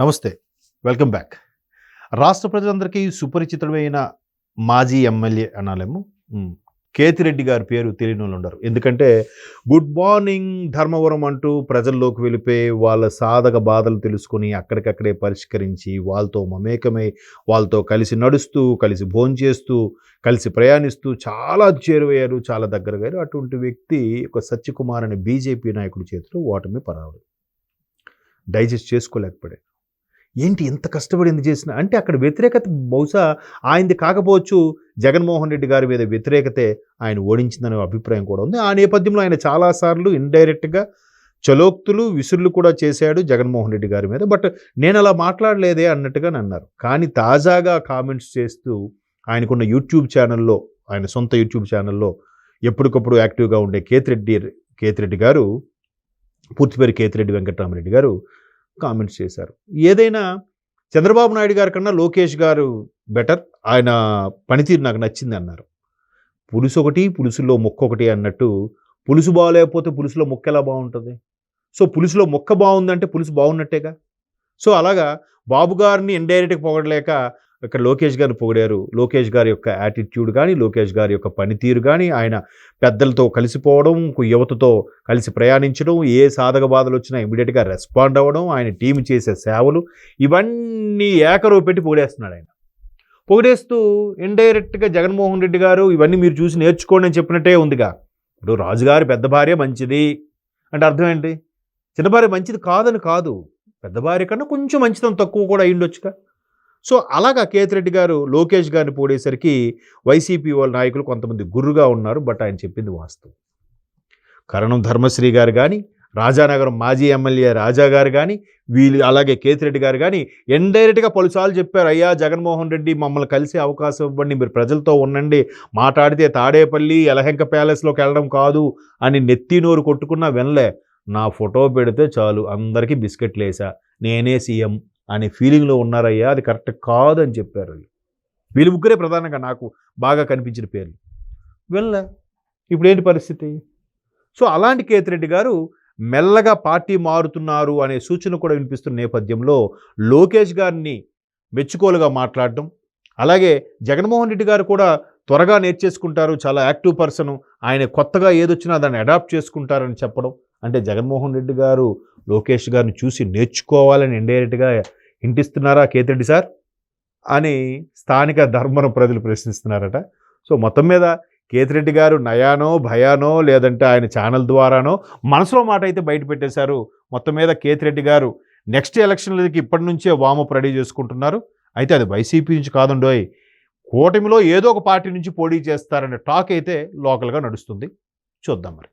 నమస్తే. Welcome back. రాష్ట్ర ప్రజలందరికీ సుపరిచితమైన మాజీ ఎమ్మెల్యే అనాలేమో. కేతిరెడ్డి గారి పేరు తెలియనోళ్ళు ఉండరు. ఎందుకంటే గుడ్ మార్నింగ్ ధర్మవరం అంటూ ప్రజల్లోకి వెళ్ళిపోయి వాళ్ళ సాధక బాధలు తెలుసుకొని అక్కడికక్కడే పరిష్కరించి వాళ్ళతో మమేకమై వాళ్ళతో కలిసి నడుస్తూ, కలిసి భోంచేస్తూ, కలిసి ప్రయాణిస్తూ చాలా చేరువయ్యారు, చాలా దగ్గరయ్యారు. అటువంటి వ్యక్తి ఒక సత్యకుమార్ అనే బీజేపీ నాయకుడి చేతిలో ఓటమి పరాడు. డైజెస్ట్ చేసుకోలేకపోయాడు. ఏంటి ఇంత కష్టపడి ఎందుకు చేసిన అంటే అక్కడ వ్యతిరేకత బహుశా ఆయనది కాకపోవచ్చు, జగన్మోహన్ రెడ్డి గారి మీద వ్యతిరేకతే ఆయన ఓడించిందనే అభిప్రాయం కూడా ఉంది. ఆ నేపథ్యంలో ఆయన చాలాసార్లు ఇండైరెక్ట్గా చలోక్తులు విసురులు కూడా చేశాడు జగన్మోహన్ రెడ్డి గారి మీద. బట్ నేను అలా మాట్లాడలేదే అన్నట్టుగా అన్నారు. కానీ తాజాగా కామెంట్స్ చేస్తూ ఆయనకున్న యూట్యూబ్ ఛానల్లో, ఆయన సొంత యూట్యూబ్ ఛానల్లో ఎప్పటికప్పుడు యాక్టివ్గా ఉండే కేతిరెడ్డి గారు, పూర్తి పేరు కేతిరెడ్డి వెంకటరామరెడ్డి గారు కామెంట్స్ చేశారు. ఏదైనా చంద్రబాబు నాయుడు గారి కన్నా లోకేష్ గారు బెటర్, ఆయన పనితీరు నాకు నచ్చింది అన్నారు. పులుసు ఒకటి, పులుసులో ముక్క ఒకటి అన్నట్టు, పులుసు బాగోలేకపోతే పులుసులో ముక్క ఎలా బాగుంటుంది? సో పులుసులో ముక్క బాగుందంటే పులుసు బాగున్నట్టేగా. సో అలాగా బాబు గారిని ఇండైరెక్ట్గా పొగడలేక ఇక్కడ లోకేష్ గారిని పొగిడారు. లోకేష్ గారి యొక్క యాటిట్యూడ్ కానీ, లోకేష్ గారి యొక్క పనితీరు కానీ, ఆయన పెద్దలతో కలిసిపోవడం, యువతతో కలిసి ప్రయాణించడం, ఏ సాధక బాధలు వచ్చినా ఇమీడియట్గా రెస్పాండ్ అవ్వడం, ఆయన టీం చేసే సేవలు, ఇవన్నీ ఏకరువు పెట్టి పొగిడేస్తున్నాడు ఆయన. పొగిడేస్తూ ఇండైరెక్ట్గా జగన్మోహన్ రెడ్డి గారు ఇవన్నీ మీరు చూసి నేర్చుకోండి అని చెప్పినట్టే ఉందిగా. ఇప్పుడు రాజుగారి పెద్ద భార్య మంచిది అంటే అర్థం ఏంటి? చిన్న భార్య మంచిది కాదని కాదు, పెద్ద భార్య కన్నా కొంచెం మంచితనం తక్కువ కూడా అయ్యుండొచ్చుగా. సో అలాగా కేతిరెడ్డి గారు లోకేష్ గారిని పోడేసరికి వైసీపీ వాళ్ళ నాయకులు కొంతమంది గుర్రుగా ఉన్నారు. బట్ ఆయన చెప్పింది వాస్తవం. కరణం ధర్మశ్రీ గారు కానీ, రాజానగరం మాజీ ఎమ్మెల్యే రాజా గారు కానీ, వీళ్ళు అలాగే కేతిరెడ్డి గారు కానీ ఇండైరెక్ట్గా పలుసార్లు చెప్పారు, అయ్యా జగన్మోహన్ రెడ్డి మమ్మల్ని కలిసే అవకాశం ఇవ్వండి, మీరు ప్రజలతో ఉండండి, మాట్లాడితే తాడేపల్లి యలహంక ప్యాలెస్లోకి వెళ్ళడం కాదు అని నెత్తి నోరు కొట్టుకున్నా వినలే. నా ఫోటో పెడితే చాలు అందరికీ బిస్కెట్లు వేసా, నేనే సీఎం అనే ఫీలింగ్లో ఉన్నారయ్యా, అది కరెక్ట్ కాదు అని చెప్పారు. వీళ్ళు ముగ్గురే ప్రధానంగా నాకు బాగా కనిపించిన పేర్లు. వెళ్ళా ఇప్పుడు ఏంటి పరిస్థితి? సో అలాంటి కేతిరెడ్డి గారు మెల్లగా పార్టీ మారుతున్నారు అనే సూచన కూడా వినిపిస్తున్న నేపథ్యంలో లోకేష్ గారిని మెచ్చుకోలుగా మాట్లాడడం, అలాగే జగన్మోహన్ రెడ్డి గారు కూడా త్వరగా నేర్చేసుకుంటారు, చాలా యాక్టివ్ పర్సన్, ఆయన కొత్తగా ఏదొచ్చినా దాన్ని అడాప్ట్ చేసుకుంటారని చెప్పడం, అంటే జగన్మోహన్ రెడ్డి గారు లోకేష్ గారిని చూసి నేర్చుకోవాలని ఇండైరెక్ట్గా ఇంటిస్తున్నారా కేతిరెడ్డి సార్ అని స్థానిక ధర్మవరం ప్రజలు ప్రశ్నిస్తున్నారట. సో మొత్తం మీద కేతిరెడ్డి గారు నయానో భయానో లేదంటే ఆయన ఛానల్ ద్వారానో మనసులో మాట అయితే బయట పెట్టేశారు. మొత్తం మీద కేతిరెడ్డి గారు నెక్స్ట్ ఎలక్షన్లకి ఇప్పటి నుంచే వామప్ రెడీ చేసుకుంటున్నారు. అయితే అది వైసీపీ నుంచి కాదండోయ్, కూటమిలో ఏదో ఒక పార్టీ నుంచి పోటీ చేస్తారనే టాక్ అయితే లోకల్గా నడుస్తుంది. చూద్దాం మరి.